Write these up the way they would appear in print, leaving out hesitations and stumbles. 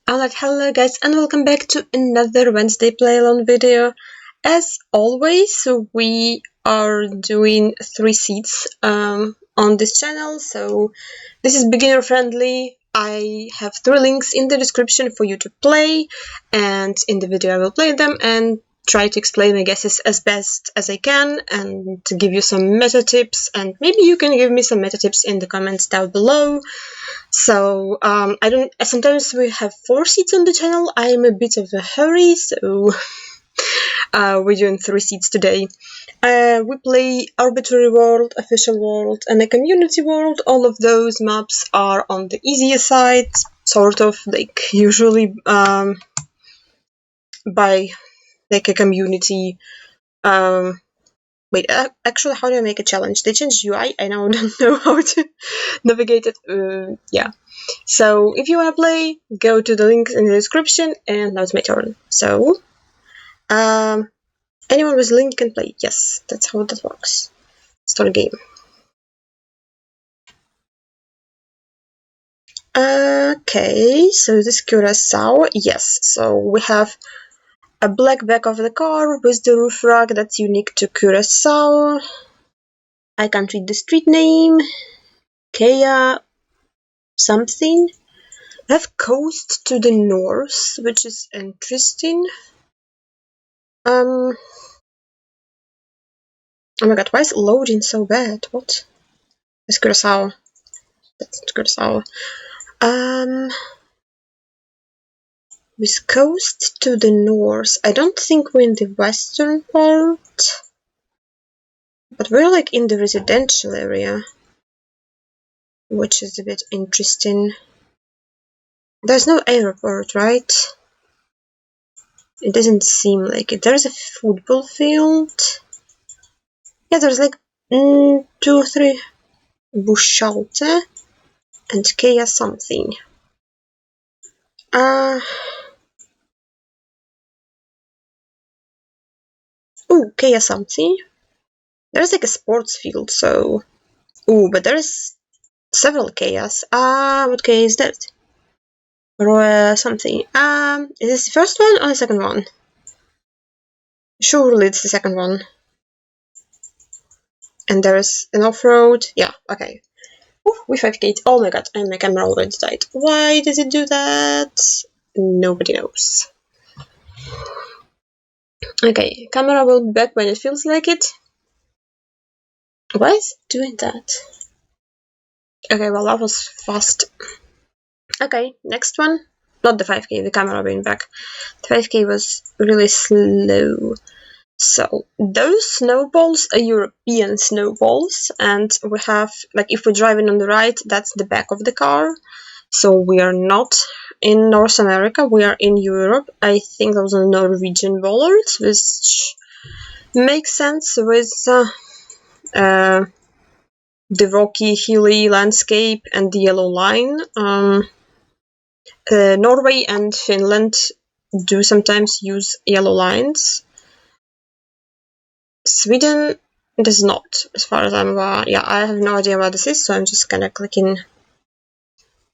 Alright, hello guys and welcome back to another Wednesday play along video. As always, we are doing 3 seeds on this channel, so this is beginner friendly. I have 3 links in the description for you to play, and in the video I will play them and try to explain my guesses as best as I can and to give you some meta tips, and maybe you can give me some meta tips in the comments down below. So I don't. Sometimes we have 4 seats on the channel. I'm a bit of a hurry, so we're doing 3 seats today. We play Arbitrary World, Official World, and a Community World. All of those maps are on the easier side, sort of like usually by like a community. Wait, actually, how do I make a challenge? They changed UI. I now don't know how to navigate it. Yeah. So if you want to play, go to the links in the description, and now it's my turn. So, anyone with link can play. Yes, that's how that works. Start a game. Okay, so this Curacao. Yes, so we have a black back of the car with the roof rack that's unique to Curacao. I can't read the street name. Kea something. I have coast to the north, which is interesting. Oh my god, why is it loading so bad? What? It's Curacao. That's not Curacao. With coast to the north. I don't think we're in the western part. But we're like in the residential area. Which is a bit interesting. There's no airport, right? It doesn't seem like it. There's a football field. Yeah, there's like 2 or 3 Bushalte and Kea something. Kea something. There's like a sports field, so. But there's several Keas. What Kea is that? Or something. Is this the first one or the second one? Surely it's the second one. And there's an off-road. Yeah, okay. We 5K'd. Oh my god, and my camera already died. Why does it do that? Nobody knows. Okay, camera will be back when it feels like it. Why is it doing that? Okay, well that was fast. Okay, next one. Not the 5K, the camera being back. The 5K was really slow. So, those snowballs are European snowballs, and we have, like, if we're driving on the right, that's the back of the car. So, we are not in North America, we are in Europe. I think those are Norwegian bollards, which makes sense with the rocky, hilly landscape and the yellow line. Norway and Finland do sometimes use yellow lines. Sweden does not, as far as I'm aware. Yeah, I have no idea what this is, so I'm just gonna click in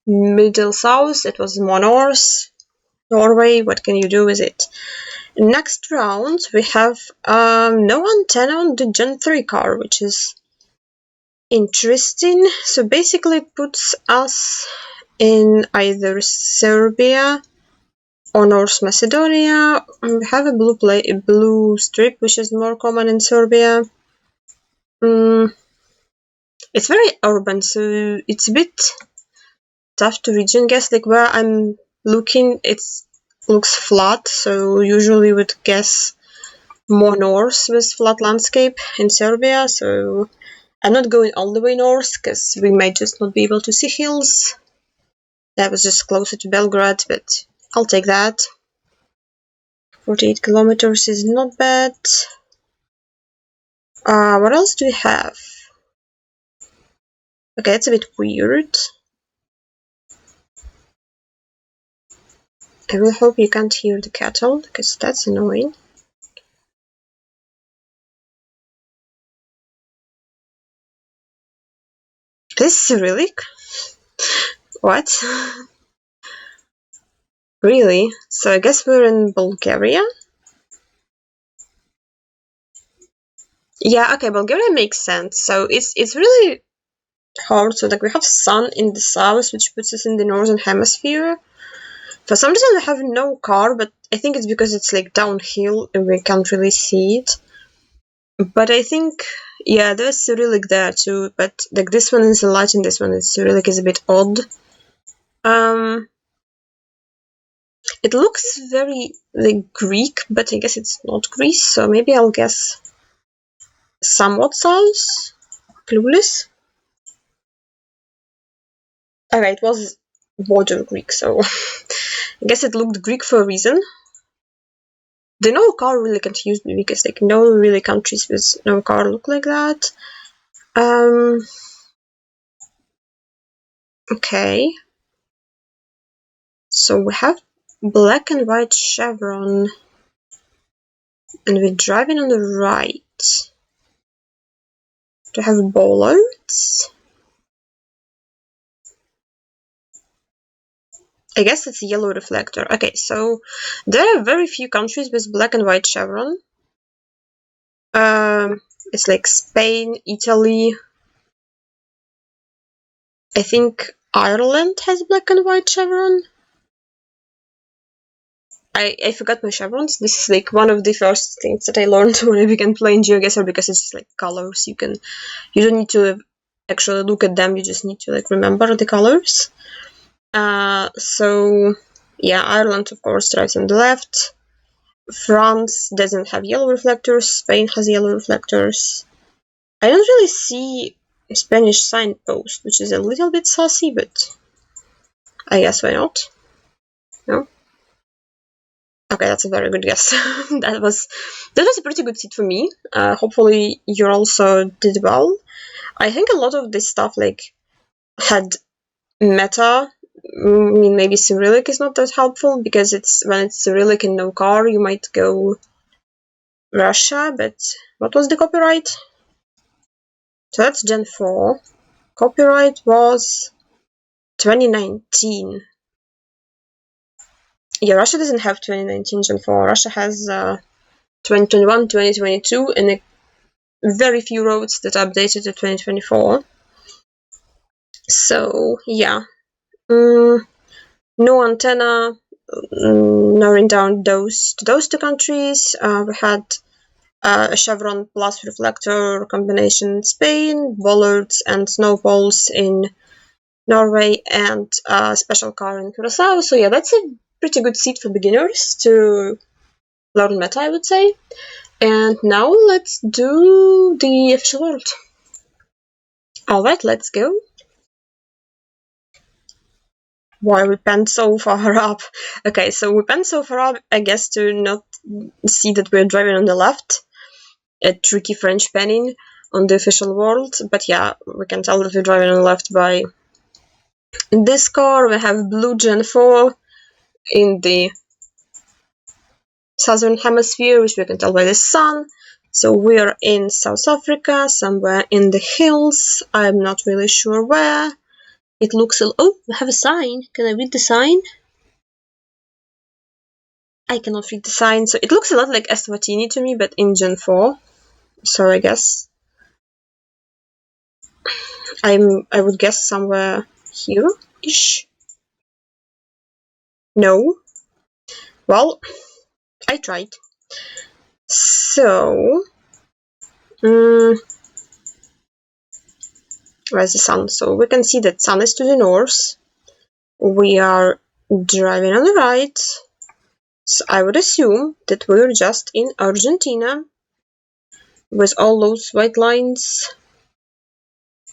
middle south. It was more north. Norway, what can you do with it? Next round, we have no antenna on the Gen 3 car, which is interesting. So basically it puts us in either Serbia or North Macedonia. We have a blue strip, which is more common in Serbia. It's very urban, so it's a bit tough to region guess. Like where I'm looking, it looks flat, so usually would guess more north with flat landscape in Serbia. So I'm not going all the way north because we might just not be able to see hills. That was just closer to Belgrade, but I'll take that. 48 kilometers is not bad. What else do we have? Okay, it's a bit weird. I will hope you can't hear the cattle, because that's annoying. This Cyrillic? What? Really? So I guess we're in Bulgaria? Yeah, okay, Bulgaria makes sense. So it's really hard. So like we have sun in the south, which puts us in the northern hemisphere. For some reason I have no car, but I think it's because it's like downhill and we can't really see it. But I think, yeah, there's Cyrillic there too, but like this one is in Latin, this one is Cyrillic, is a bit odd. It looks very like Greek, but I guess it's not Greece, so maybe I'll guess somewhat south. Clueless. Okay, it was border Greek, so I guess it looked Greek for a reason. The no car really confused me because like no really countries with no car look like that. Okay. So we have black and white chevron and we're driving on the right. To have bollards. I guess it's a yellow reflector. Okay, so there are very few countries with black and white chevron. It's like Spain, Italy. I think Ireland has black and white chevron. I forgot my chevrons. This is like one of the first things that I learned when I began playing GeoGuessr because it's like colors. You don't need to actually look at them. You just need to like remember the colors. So yeah, Ireland of course drives on the left. France doesn't have yellow reflectors. Spain has yellow reflectors. I don't really see a Spanish signpost, which is a little bit saucy, but I guess why not? No. Okay, that's a very good guess. that was a pretty good seat for me. Hopefully you also did well. I think a lot of this stuff like had meta. I mean, maybe Cyrillic is not that helpful because when it's Cyrillic and no car, you might go Russia. But what was the copyright? So that's Gen 4. Copyright was 2019. Yeah, Russia doesn't have 2019 Gen 4. Russia has 2021, 2022, and a very few roads that are updated to 2024. So, yeah. No antenna, narrowing down those two countries. We had a chevron plus reflector combination in Spain, bollards and snow poles in Norway, and a special car in Curacao. So yeah, that's a pretty good seat for beginners to learn meta, I would say. And now let's do the official world. Alright, let's go. Why we panned so far up? Okay, so we panned so far up, I guess, to not see that we're driving on the left. A tricky French panning on the official world, but yeah, we can tell that we're driving on the left by this car. We have blue Gen 4 in the southern hemisphere, which we can tell by the sun. So we're in South Africa, somewhere in the hills. I'm not really sure where. It looks oh, we have a sign. Can I read the sign? I cannot read the sign. So it looks a lot like Eswatini to me, but in Gen 4. So I guess I would guess somewhere here-ish. No. Well, I tried. So, where's the sun? So we can see that sun is to the north. We are driving on the right. So I would assume that we're just in Argentina with all those white lines.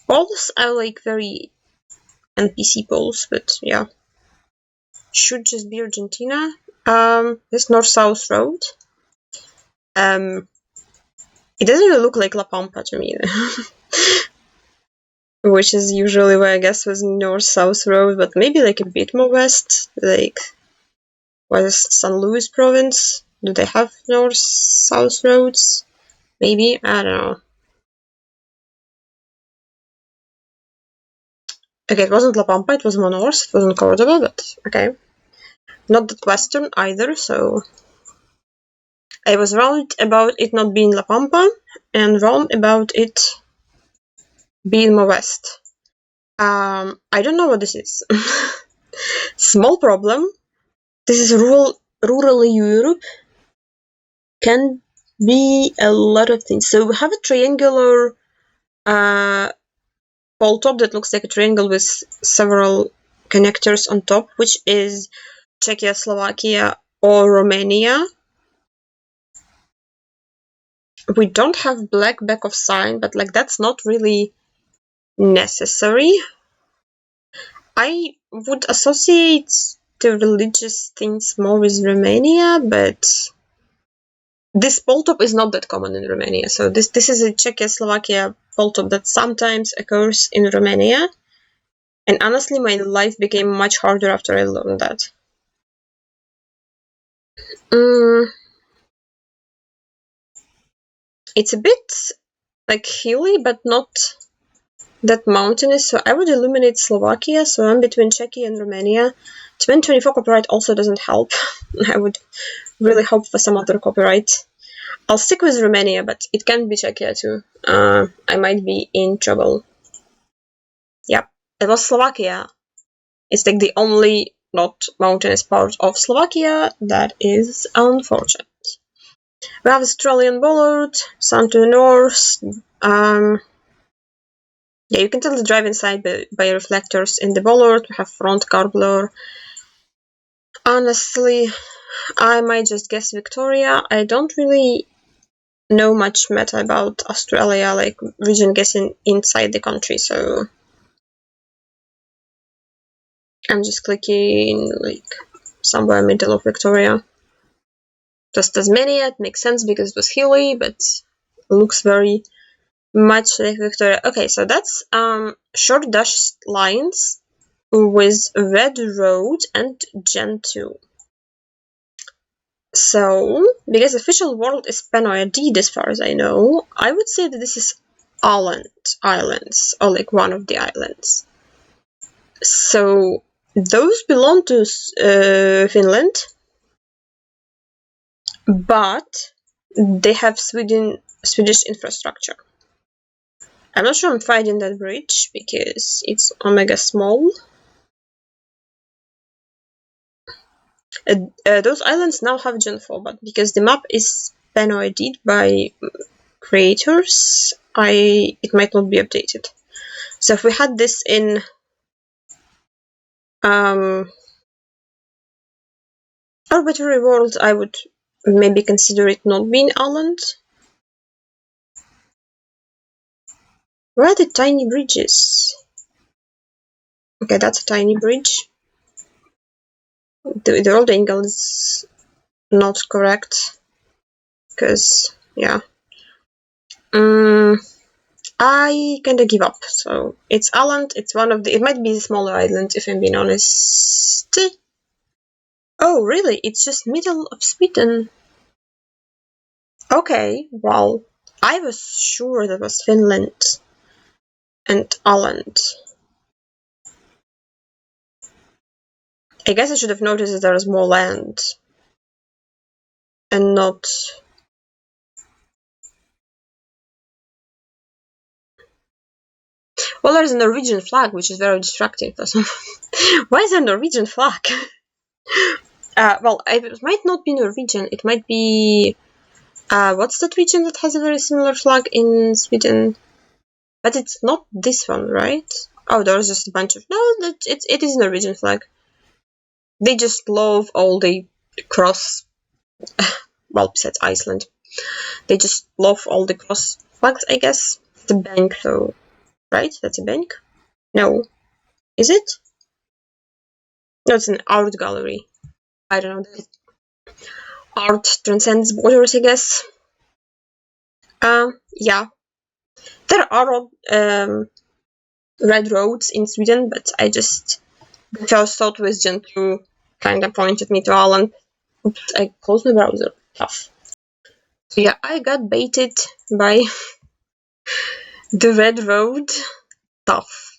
Poles are like very NPC poles, but yeah. Should just be Argentina. This north-south road. It doesn't really look like La Pampa to me, which is usually where I guess was north-south road, but maybe like a bit more west, like West San Luis province. Do they have north-south roads? Maybe, I don't know. Okay, it wasn't La Pampa, it was more north, it wasn't Cordoba, but okay. not that Western either, so I was right about it not being La Pampa, and wrong about it being more west. I don't know what this is. Small problem. This is rural Europe. Can be a lot of things. So we have a triangular pole top that looks like a triangle with several connectors on top, which is Czechoslovakia or Romania. We don't have black back of sign, but like that's not really necessary. I would associate the religious things more with Romania, but this pole top is not that common in Romania. So this is a Czechoslovakia pole top that sometimes occurs in Romania. And honestly, my life became much harder after I learned that. It's a bit like hilly, but not that mountainous. So I would eliminate Slovakia. So I'm between Czechia and Romania. 2024 copyright also doesn't help. I would really hope for some other copyright. I'll stick with Romania, but it can be Czechia too. I might be in trouble. Yep, it was Slovakia. It's like the only not mountainous part of Slovakia. That is unfortunate. We have Australian bollard, sun to the north. Yeah, you can tell the drive inside by reflectors in the bollard. We have front car blur. Honestly, I might just guess Victoria. I don't really know much meta about Australia, like region guessing inside the country, so I'm just clicking like somewhere middle of Victoria. Just Tasmania, it makes sense because it was hilly, but it looks very much like Victoria. Okay, so that's short dashed lines with red road and Gen 2. So, because official world is Panoid as far as I know, I would say that this is islands, or like one of the islands. So, those belong to Finland, but they have Swedish infrastructure. I'm not sure I'm finding that bridge because it's omega small. Those islands now have Gen 4, but because the map is panoided by creators, it might not be updated. So if we had this in Arbitrary World, I would maybe consider it not being island. Where are the tiny bridges? Okay, that's a tiny bridge. The old angle is not correct because yeah. I kinda give up. So it's island. It's one of the. It might be a smaller island if I'm being honest. Oh really? It's just middle of Sweden. Okay, well, I was sure that was Finland and Ireland. I guess I should have noticed that there is more land and not. Well, there's a Norwegian flag, which is very distracting. Why is there a Norwegian flag? Well, it might not be Norwegian. It might be. What's that region that has a very similar flag in Sweden? But it's not this one, right? Oh, there's just a bunch of. No, it is a Norwegian flag. They just love all the cross. Well, besides Iceland, they just love all the cross flags, I guess. The bank, though, right? That's a bank? No. Is it? No, it's an art gallery. I don't know. Art transcends borders, I guess. Yeah. There are red roads in Sweden, but I just. The first thought was Gen 2 kind of pointed me to Ireland. Oops, I closed my browser. Tough. So yeah, I got baited by the red road. Tough.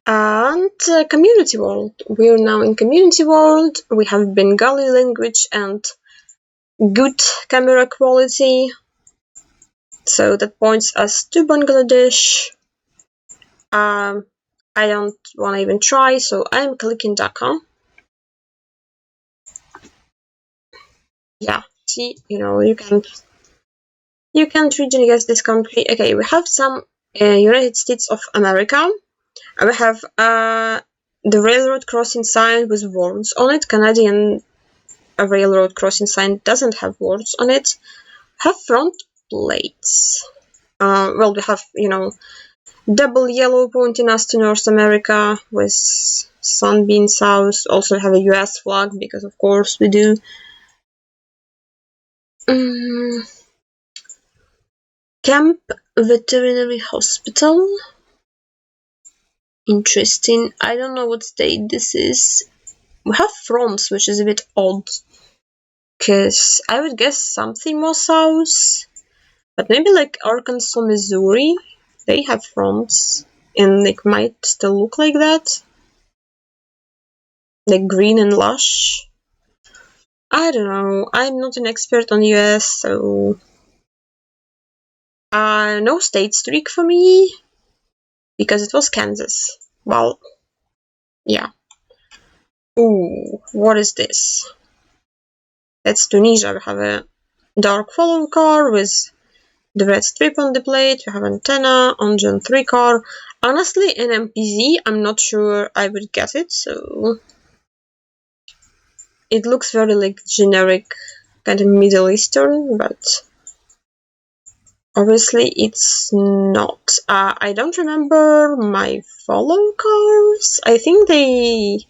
And Community World. We're now in Community World. We have Bengali language and good camera quality. So that points us to Bangladesh. I don't want to even try, so I'm clicking Dhaka. Yeah, see, you can't region guess this country. Okay, we have some United States of America. We have the railroad crossing sign with words on it. Canadian railroad crossing sign doesn't have words on it. Have front plates. Well, we have, double yellow pointing us to North America with sun being south. Also have a US flag because of course we do. Camp Veterinary Hospital. Interesting. I don't know what state this is. We have fronts, which is a bit odd. Because I would guess something more south. But maybe like Arkansas, Missouri. They have fronts. And it might still look like that. Like green and lush. I don't know. I'm not an expert on US, so no state streak for me because it was Kansas. Well, yeah. Ooh, what is this? That's Tunisia. We have a dark follow car with the red strip on the plate. We have antenna on Gen 3 car. Honestly, in MPZ, I'm not sure I would get it, so it looks very like generic, kind of Middle Eastern, but obviously it's not. I don't remember my follow cars. I think they...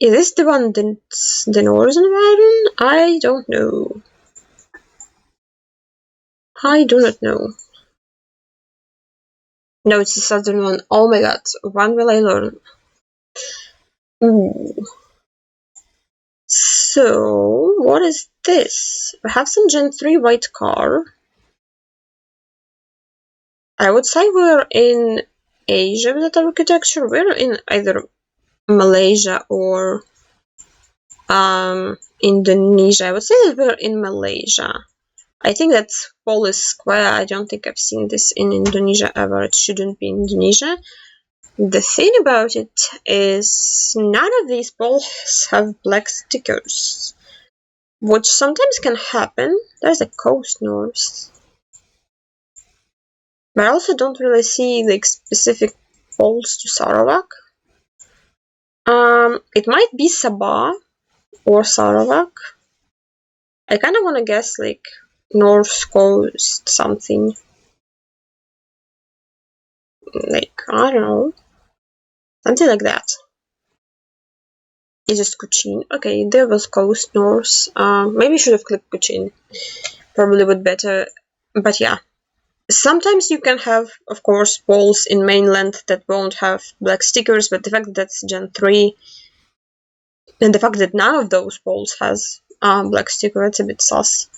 Is this the one that's the Northern Iron? I don't know. I do not know. No, it's the Southern one. Oh my god, when will I learn? Ooh. So, what is this? I have some Gen 3 white car. I would say we're in Asia with that architecture. We're in either Malaysia or Indonesia. I would say that we're in Malaysia. I think that's Polish square. I don't think I've seen this in Indonesia ever. It shouldn't be Indonesia. The thing about it is none of these poles have black stickers, which sometimes can happen. There's a coast north. But I also don't really see like specific poles to Sarawak. It might be Sabah or Sarawak. I kind of want to guess like North Coast something. Like, I don't know. Something like that. It's just Cochin. Okay, there was Coast North. Maybe I should have clicked Cochin. Probably would better. But yeah. Sometimes you can have, of course, poles in mainland that won't have black stickers, but the fact that that's Gen 3 and the fact that none of those poles has black sticker, it's a bit sus.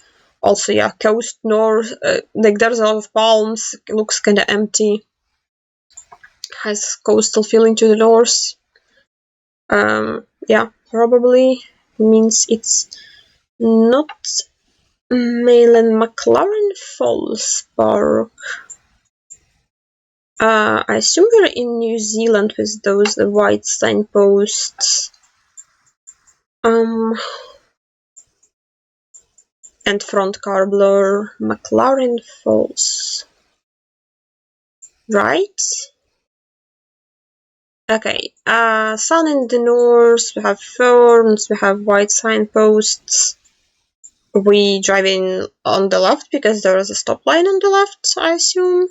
Also, yeah, Coast North, like there's a lot of palms, it looks kinda empty. Has coastal feeling to the north. Yeah, probably means it's not mainland. McLaren Falls Park. I assume we're in New Zealand with those the white signposts. And front car blur. McLaren Falls. Right? Okay. Sun in the north. We have ferns. We have white signposts. We drive in on the left because there is a stop line on the left, I assume.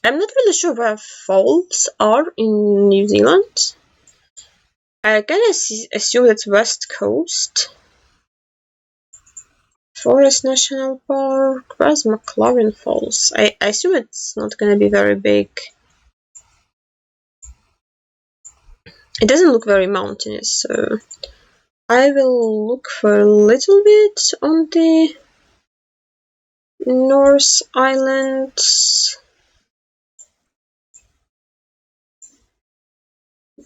I'm not really sure where falls are in New Zealand. I kind of assume it's West Coast. Forest National Park. Where's McLaren Falls? I assume it's not going to be very big. It doesn't look very mountainous, so I will look for a little bit on the North Island.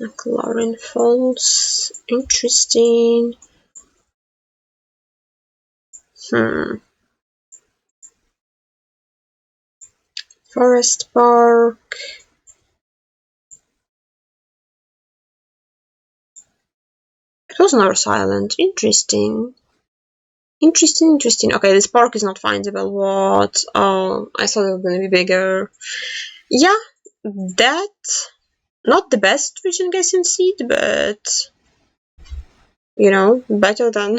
McLaren Falls. Interesting. Forest Park. It was North Island. Interesting. Interesting. Okay, this park is not findable. What? Oh, I thought it was gonna be bigger. Yeah, that not the best vision guessing seed, but better than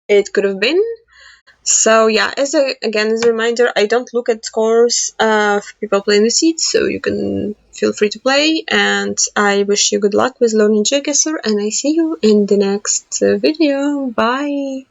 it could have been. So yeah, as a reminder, I don't look at scores of people playing the seeds, so you can feel free to play. And I wish you good luck with learning GeoGuessr, and I see you in the next video. Bye.